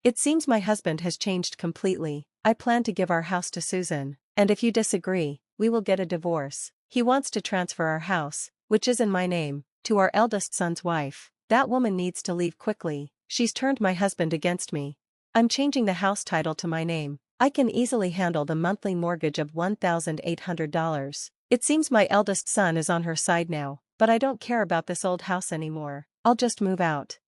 It seems my husband has changed completely. I plan to give our house to Susan, and if you disagree, we will get a divorce. He wants to transfer our house, which is in my name, to our eldest son's wife. That woman needs to leave quickly. She's turned my husband against me. I'm changing the house title to my name. I can easily handle the monthly mortgage of $1,800. It seems my eldest son is on her side now, but I don't care about this old house anymore. I'll just move out.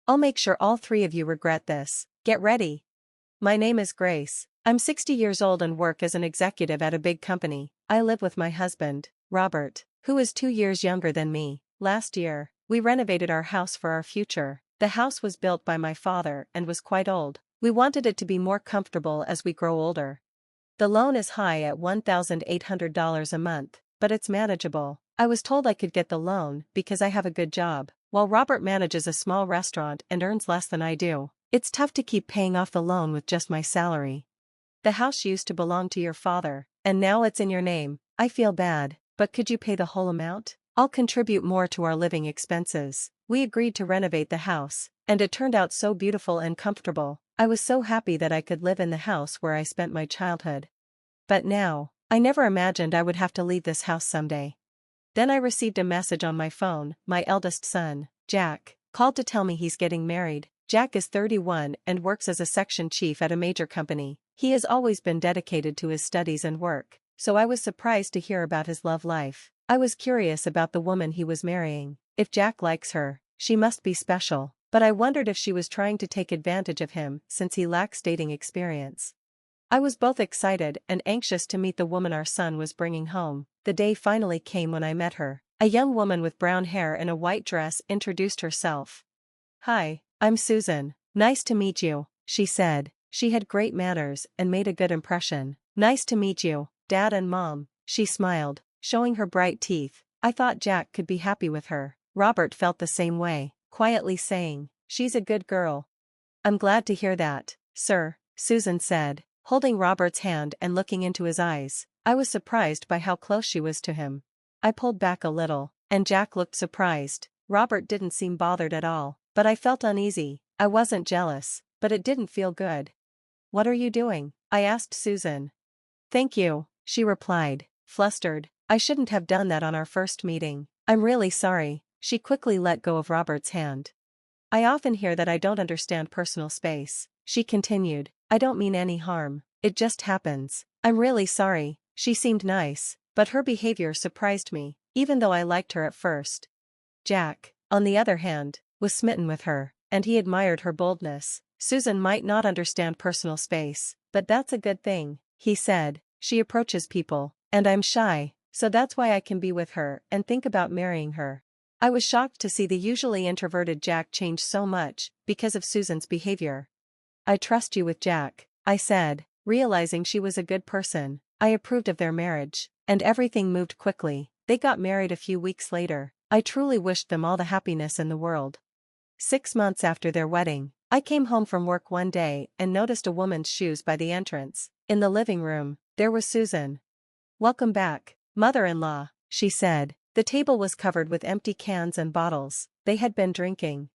I'll make sure all three of you regret this. Get ready. My name is Grace. I'm 60 years old and work as an executive at a big company. I live with my husband, Robert, who is 2 years younger than me. Last year, we renovated our house for our future. The house was built by my father and was quite old. We wanted it to be more comfortable as we grow older. The loan is high at $1,800 a month, but it's manageable. I was told I could get the loan because I have a good job, while Robert manages a small restaurant and earns less than I do. It's tough to keep paying off the loan with just my salary. The house used to belong to your father, and now it's in your name. I feel bad, but could you pay the whole amount? I'll contribute more to our living expenses. We agreed to renovate the house, and it turned out so beautiful and comfortable. I was so happy that I could live in the house where I spent my childhood. But now, I never imagined I would have to leave this house someday. Then I received a message on my phone. My eldest son, Jack, called to tell me he's getting married. Jack is 31 and works as a section chief at a major company. He has always been dedicated to his studies and work, so I was surprised to hear about his love life. I was curious about the woman he was marrying. If Jack likes her, she must be special, but I wondered if she was trying to take advantage of him since he lacks dating experience. I was both excited and anxious to meet the woman our son was bringing home. The day finally came when I met her. A young woman with brown hair and a white dress introduced herself. "Hi, I'm Susan. Nice to meet you," she said. She had great manners and made a good impression. "Nice to meet you, Dad and Mom," she smiled, showing her bright teeth. I thought Jack could be happy with her. Robert felt the same way, quietly saying, "She's a good girl." "I'm glad to hear that, sir," Susan said, holding Robert's hand and looking into his eyes. I was surprised by how close she was to him. I pulled back a little, and Jack looked surprised. Robert didn't seem bothered at all, but I felt uneasy. I wasn't jealous, but it didn't feel good. "What are you doing?" I asked Susan. "Thank you," she replied, flustered. "I shouldn't have done that on our first meeting. I'm really sorry." She quickly let go of Robert's hand. "I often hear that I don't understand personal space," she continued. "I don't mean any harm. It just happens. I'm really sorry." She seemed nice, but her behavior surprised me, even though I liked her at first. Jack, on the other hand, was smitten with her, and he admired her boldness. "Susan might not understand personal space, but that's a good thing," he said. "She approaches people, and I'm shy, so that's why I can be with her and think about marrying her." I was shocked to see the usually introverted Jack change so much because of Susan's behavior. "I trust you with Jack," I said, realizing she was a good person. I approved of their marriage, and everything moved quickly. They got married a few weeks later. I truly wished them all the happiness in the world. 6 months after their wedding, I came home from work one day and noticed a woman's shoes by the entrance. In the living room, there was Susan. "Welcome back, mother-in-law," she said. The table was covered with empty cans and bottles. They had been drinking.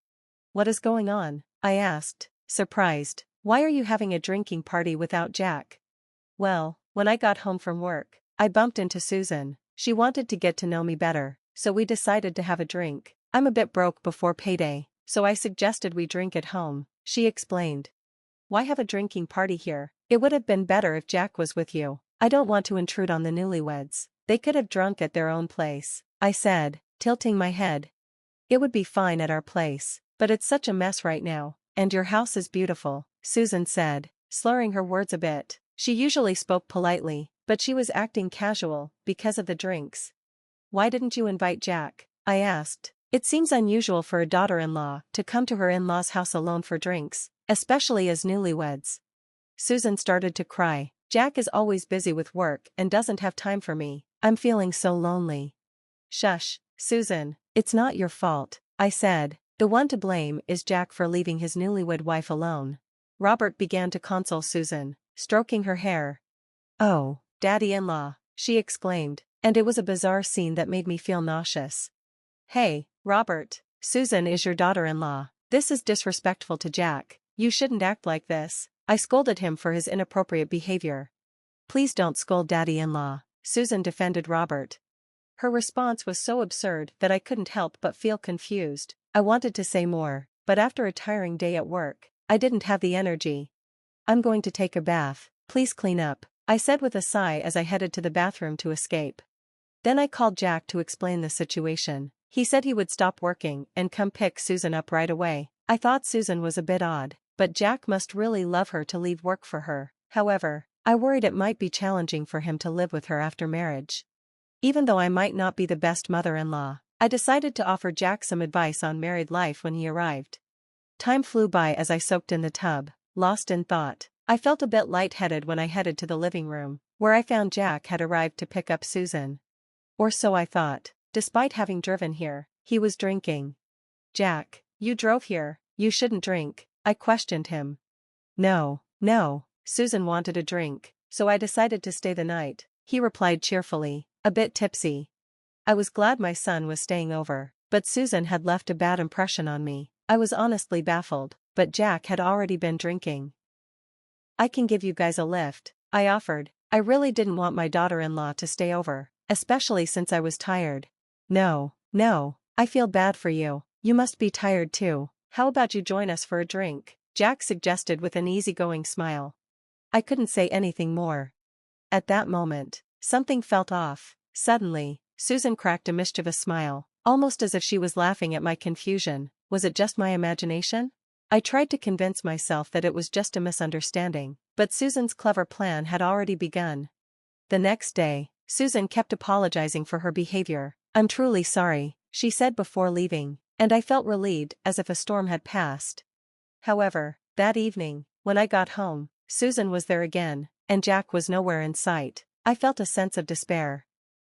"What is going on?" I asked, surprised. "Why are you having a drinking party without Jack?" "Well, when I got home from work, I bumped into Susan. She wanted to get to know me better, so we decided to have a drink. I'm a bit broke before payday, so I suggested we drink at home," she explained. "Why have a drinking party here? It would have been better if Jack was with you. I don't want to intrude on the newlyweds. They could have drunk at their own place," I said, tilting my head. "It would be fine at our place, but it's such a mess right now, and your house is beautiful," Susan said, slurring her words a bit. She usually spoke politely, but she was acting casual because of the drinks. "Why didn't you invite Jack?" I asked. It seems unusual for a daughter-in-law to come to her in-law's house alone for drinks, especially as newlyweds. Susan started to cry. "Jack is always busy with work and doesn't have time for me. I'm feeling so lonely." "Shush, Susan, it's not your fault," I said. "The one to blame is Jack for leaving his newlywed wife alone." Robert began to console Susan, stroking her hair. "Oh, Daddy-in-law," she exclaimed, and it was a bizarre scene that made me feel nauseous. "Hey, Robert, Susan is your daughter-in-law. This is disrespectful to Jack. You shouldn't act like this. I scolded him for his inappropriate behavior. Please don't scold daddy-in-law, Susan defended Robert. Her response was so absurd that I couldn't help but feel confused. I wanted to say more, but after a tiring day at work, I didn't have the energy. I'm going to take a bath, please clean up, I said with a sigh as I headed to the bathroom to escape. Then I called Jack to explain the situation. He said he would stop working and come pick Susan up right away. I thought Susan was a bit odd, but Jack must really love her to leave work for her. However, I worried it might be challenging for him to live with her after marriage. Even though I might not be the best mother-in-law, I decided to offer Jack some advice on married life when he arrived. Time flew by as I soaked in the tub, lost in thought. I felt a bit lightheaded when I headed to the living room, where I found Jack had arrived to pick up Susan. Or so I thought. Despite having driven here, he was drinking. Jack, you drove here, you shouldn't drink, I questioned him. No, Susan wanted a drink, so I decided to stay the night, he replied cheerfully, a bit tipsy. I was glad my son was staying over, but Susan had left a bad impression on me. I was honestly baffled, but Jack had already been drinking. I can give you guys a lift, I offered. I really didn't want my daughter-in-law to stay over, especially since I was tired. No, I feel bad for you, you must be tired too. How about you join us for a drink? Jack suggested with an easygoing smile. I couldn't say anything more. At that moment, something felt off. Suddenly, Susan cracked a mischievous smile, almost as if she was laughing at my confusion. Was it just my imagination? I tried to convince myself that it was just a misunderstanding, but Susan's clever plan had already begun. The next day, Susan kept apologizing for her behavior. I'm truly sorry, she said before leaving, and I felt relieved as if a storm had passed. However, that evening, when I got home, Susan was there again, and Jack was nowhere in sight. I felt a sense of despair.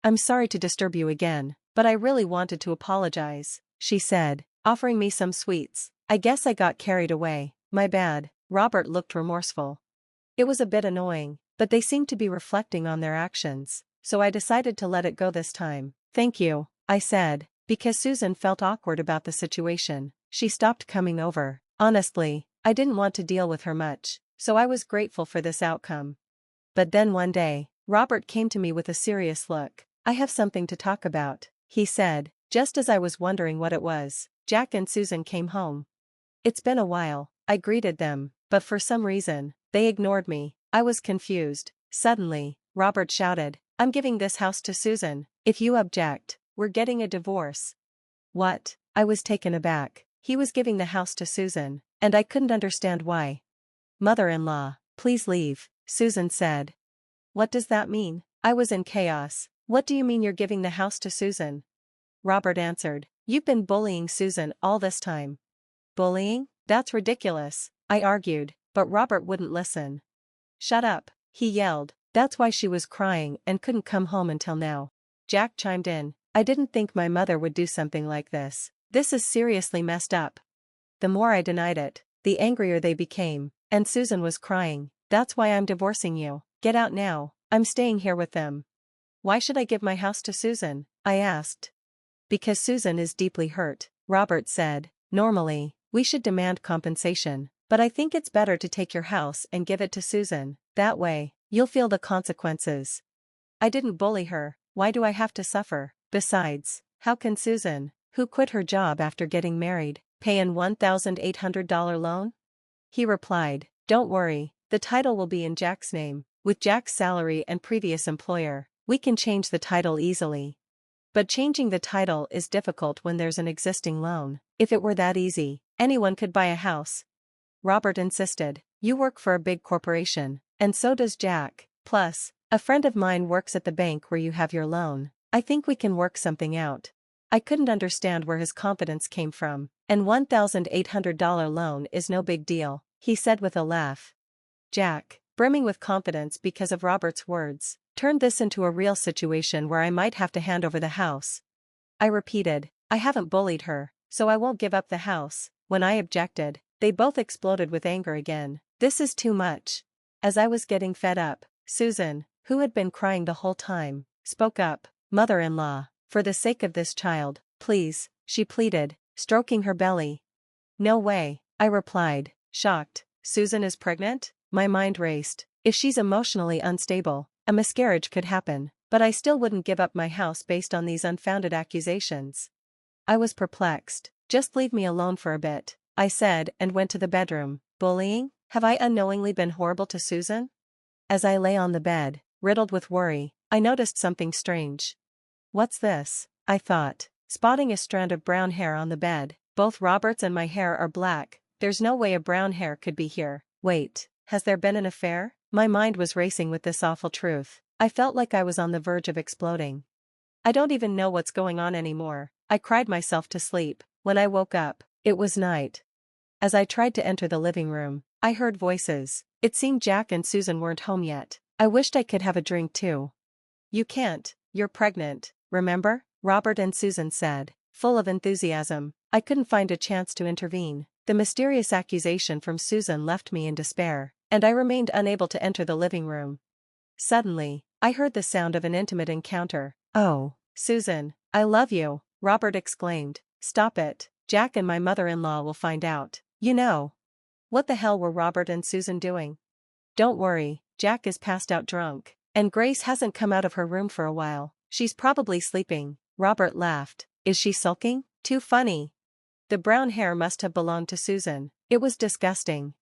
I'm sorry to disturb you again, but I really wanted to apologize, she said, offering me some sweets. I guess I got carried away, my bad. Robert looked remorseful. It was a bit annoying, but they seemed to be reflecting on their actions, so I decided to let it go this time. Thank you, I said, because Susan felt awkward about the situation. She stopped coming over. Honestly, I didn't want to deal with her much, so I was grateful for this outcome. But then one day, Robert came to me with a serious look. I have something to talk about, he said, just as I was wondering what it was. Jack and Susan came home. It's been a while, I greeted them, but for some reason, they ignored me. I was confused. Suddenly, Robert shouted, I'm giving this house to Susan. If you object, we're getting a divorce. What? I was taken aback. He was giving the house to Susan, and I couldn't understand why. Mother-in-law, please leave, Susan said. What does that mean? I was in chaos. What do you mean you're giving the house to Susan? Robert answered, You've been bullying Susan all this time. Bullying? That's ridiculous, I argued, but Robert wouldn't listen. Shut up, he yelled. That's why she was crying and couldn't come home until now. Jack chimed in. I didn't think my mother would do something like this. This is seriously messed up. The more I denied it, the angrier they became, and Susan was crying. That's why I'm divorcing you. Get out now, I'm staying here with them. Why should I give my house to Susan? I asked. Because Susan is deeply hurt, Robert said. Normally, we should demand compensation, but I think it's better to take your house and give it to Susan. That way, you'll feel the consequences. I didn't bully her, why do I have to suffer? Besides, how can Susan, who quit her job after getting married, pay an $1,800 loan? He replied, Don't worry, the title will be in Jack's name. With Jack's salary and previous employer, we can change the title easily. But changing the title is difficult when there's an existing loan. If it were that easy, anyone could buy a house. Robert insisted, You work for a big corporation, and so does Jack. Plus, a friend of mine works at the bank where you have your loan. I think we can work something out. I couldn't understand where his confidence came from. An $1,800 loan is no big deal, he said with a laugh. Jack, brimming with confidence because of Robert's words, turned this into a real situation where I might have to hand over the house. I repeated, I haven't bullied her, so I won't give up the house. When I objected, they both exploded with anger again. This is too much. As I was getting fed up, Susan, who had been crying the whole time, spoke up. Mother-in-law, for the sake of this child, please, she pleaded, stroking her belly. No way, I replied. shocked. Susan is pregnant? My mind raced. If she's emotionally unstable, a miscarriage could happen, but I still wouldn't give up my house based on these unfounded accusations. I was perplexed. Just leave me alone for a bit, I said and went to the bedroom. Bullying? Have I unknowingly been horrible to Susan? As I lay on the bed, riddled with worry, I noticed something strange. What's this? I thought, spotting a strand of brown hair on the bed. Both Robert's and my hair are black. There's no way a brown hair could be here. Wait, has there been an affair? My mind was racing with this awful truth. I felt like I was on the verge of exploding. I don't even know what's going on anymore. I cried myself to sleep. When I woke up, it was night. As I tried to enter the living room, I heard voices. It seemed Jack and Susan weren't home yet. I wished I could have a drink too. You can't, you're pregnant, remember? Robert and Susan said, full of enthusiasm. I couldn't find a chance to intervene. The mysterious accusation from Susan left me in despair, and I remained unable to enter the living room. Suddenly, I heard the sound of an intimate encounter. Oh, Susan, I love you, Robert exclaimed. Stop it, Jack and my mother-in-law will find out. You know. What the hell were Robert and Susan doing? Don't worry, Jack is passed out drunk, and Grace hasn't come out of her room for a while. She's probably sleeping. Robert laughed. Is she sulking? Too funny. The brown hair must have belonged to Susan. It was disgusting.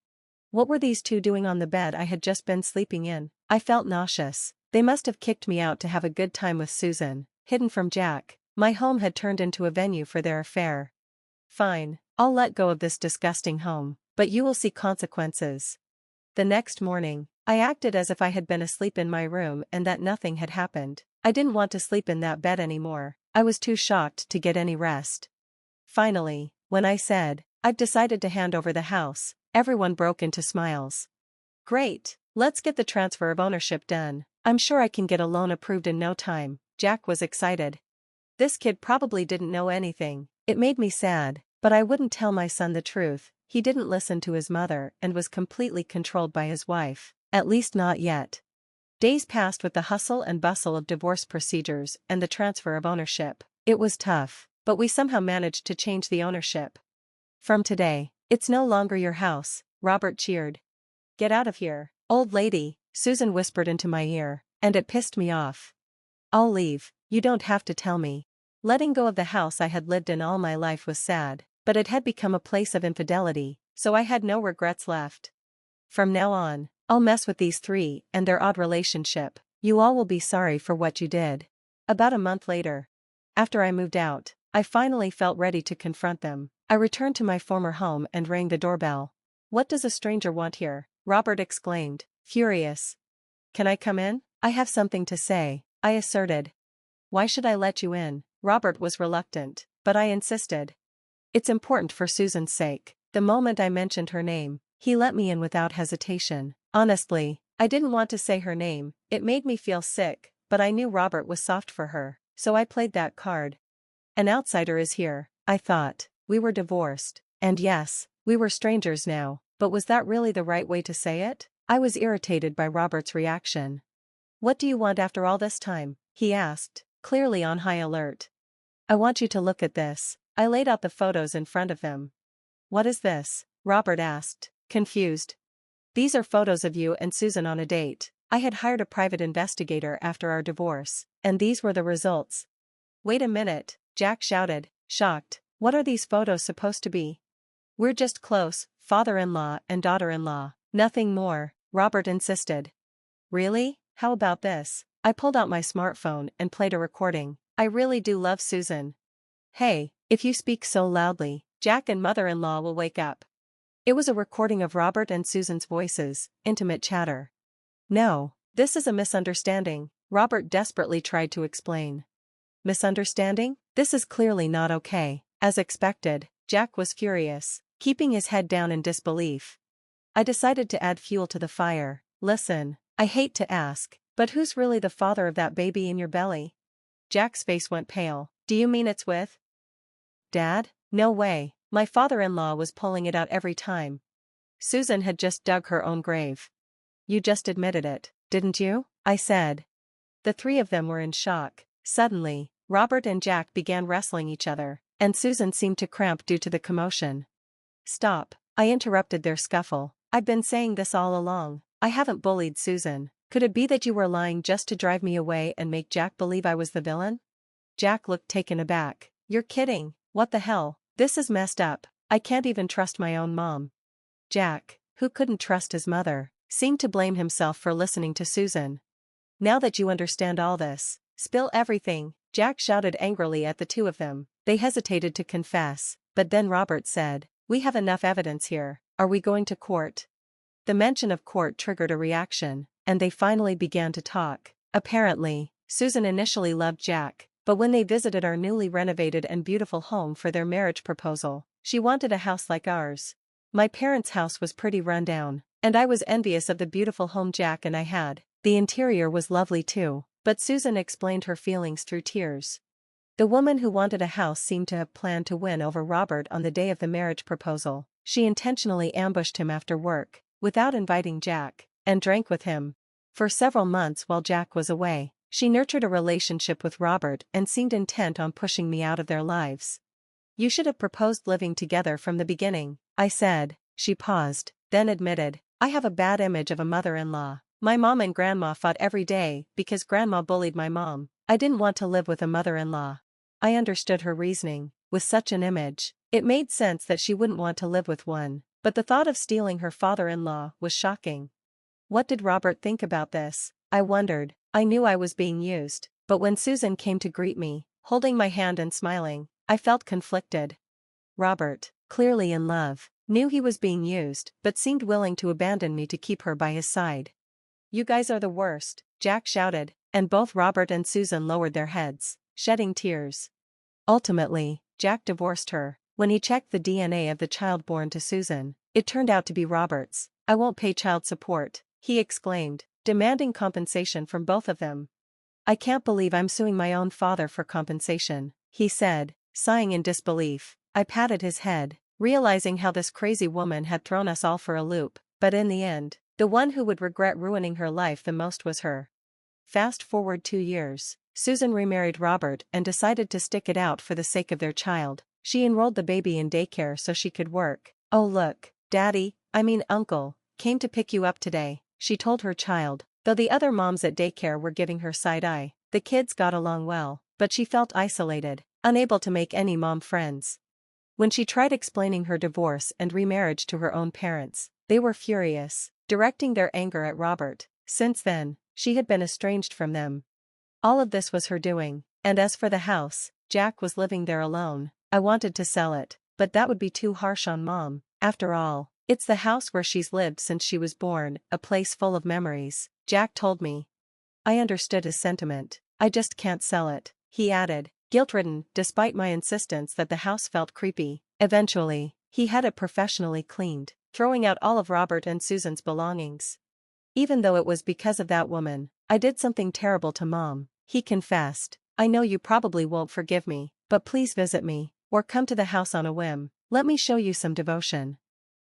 What were these two doing on the bed I had just been sleeping in? I felt nauseous. They must have kicked me out to have a good time with Susan, hidden from Jack. My home had turned into a venue for their affair. Fine, I'll let go of this disgusting home, but you will see consequences. The next morning, I acted as if I had been asleep in my room and that nothing had happened. I didn't want to sleep in that bed anymore. I was too shocked to get any rest. Finally, when I said, I've decided to hand over the house, everyone broke into smiles. Great, let's get the transfer of ownership done. I'm sure I can get a loan approved in no time. Jack was excited. This kid probably didn't know anything. It made me sad, but I wouldn't tell my son the truth. He didn't listen to his mother and was completely controlled by his wife, at least not yet. Days passed with the hustle and bustle of divorce procedures and the transfer of ownership. It was tough, but we somehow managed to change the ownership. From today, it's no longer your house, Robert cheered. Get out of here, old lady, Susan whispered into my ear, and it pissed me off. I'll leave, you don't have to tell me. Letting go of the house I had lived in all my life was sad, but it had become a place of infidelity, so I had no regrets left. From now on, I'll mess with these three and their odd relationship. You all will be sorry for what you did. About a month later, after I moved out, I finally felt ready to confront them. I returned to my former home and rang the doorbell. What does a stranger want here? Robert exclaimed, furious. Can I come in? I have something to say, I asserted. Why should I let you in? Robert was reluctant, but I insisted. It's important for Susan's sake. The moment I mentioned her name, he let me in without hesitation. Honestly, I didn't want to say her name. It made me feel sick, but I knew Robert was soft for her, so I played that card. An outsider is here, I thought. We were divorced, and yes, we were strangers now, but was that really the right way to say it? I was irritated by Robert's reaction. What do you want after all this time? He asked, clearly on high alert. I want you to look at this. I laid out the photos in front of him. What is this? Robert asked, confused. These are photos of you and Susan on a date. I had hired a private investigator after our divorce, and these were the results. Wait a minute, Jack shouted, shocked. What are these photos supposed to be? We're just close, father-in-law and daughter-in-law. Nothing more, Robert insisted. Really? How about this? I pulled out my smartphone and played a recording. I really do love Susan. Hey, if you speak so loudly, Jack and mother-in-law will wake up. It was a recording of Robert and Susan's voices, intimate chatter. No, this is a misunderstanding, Robert desperately tried to explain. Misunderstanding? This is clearly not okay. As expected, Jack was furious, keeping his head down in disbelief. I decided to add fuel to the fire. Listen, I hate to ask, but who's really the father of that baby in your belly? Jack's face went pale. Do you mean it's with Dad? No way, my father-in-law was pulling it out every time. Susan had just dug her own grave. You just admitted it, didn't you? I said. The three of them were in shock. Suddenly, Robert and Jack began wrestling each other, and Susan seemed to cramp due to the commotion. Stop, I interrupted their scuffle. I've been saying this all along. I haven't bullied Susan. Could it be that you were lying just to drive me away and make Jack believe I was the villain? Jack looked taken aback. You're kidding. What the hell? This is messed up. I can't even trust my own mom. Jack, who couldn't trust his mother, seemed to blame himself for listening to Susan. Now that you understand all this, spill everything, Jack shouted angrily at the two of them. They hesitated to confess, but then Robert said, we have enough evidence here. Are we going to court? The mention of court triggered a reaction, and they finally began to talk. Apparently, Susan initially loved Jack, but when they visited our newly renovated and beautiful home for their marriage proposal, she wanted a house like ours. My parents' house was pretty run down, and I was envious of the beautiful home Jack and I had. The interior was lovely too, but Susan explained her feelings through tears. The woman who wanted a house seemed to have planned to win over Robert on the day of the marriage proposal. She intentionally ambushed him after work, without inviting Jack, and drank with him. For several months while Jack was away, she nurtured a relationship with Robert and seemed intent on pushing me out of their lives. You should have proposed living together from the beginning, I said. She paused, then admitted, I have a bad image of a mother-in-law. My mom and grandma fought every day because grandma bullied my mom. I didn't want to live with a mother-in-law. I understood her reasoning. With such an image, it made sense that she wouldn't want to live with one, but the thought of stealing her father-in-law was shocking. What did Robert think about this? I wondered. I knew I was being used, but when Susan came to greet me, holding my hand and smiling, I felt conflicted. Robert, clearly in love, knew he was being used, but seemed willing to abandon me to keep her by his side. You guys are the worst, Jack shouted, and both Robert and Susan lowered their heads, shedding tears. Ultimately, Jack divorced her. When he checked the DNA of the child born to Susan, it turned out to be Robert's. I won't pay child support, he exclaimed, demanding compensation from both of them. I can't believe I'm suing my own father for compensation, he said, sighing in disbelief. I patted his head, realizing how this crazy woman had thrown us all for a loop, but in the end, the one who would regret ruining her life the most was her. Fast forward 2 years, Susan remarried Robert and decided to stick it out for the sake of their child. She enrolled the baby in daycare so she could work. Oh look, Uncle, came to pick you up today, she told her child. Though the other moms at daycare were giving her side eye, the kids got along well, but she felt isolated, unable to make any mom friends. When she tried explaining her divorce and remarriage to her own parents, they were furious, directing their anger at Robert. Since then, she had been estranged from them. All of this was her doing, and as for the house, Jack was living there alone. I wanted to sell it, but that would be too harsh on Mom. After all, it's the house where she's lived since she was born, a place full of memories, Jack told me. I understood his sentiment. I just can't sell it, he added, guilt-ridden, despite my insistence that the house felt creepy. Eventually, he had it professionally cleaned, throwing out all of Robert and Susan's belongings. Even though it was because of that woman, I did something terrible to Mom, he confessed. I know you probably won't forgive me, but please visit me, or come to the house on a whim. Let me show you some devotion.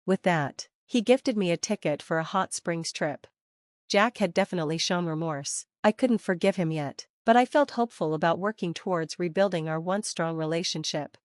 With that, he gifted me a ticket for a hot springs trip. Jack had definitely shown remorse. I couldn't forgive him yet, but I felt hopeful about working towards rebuilding our once strong relationship.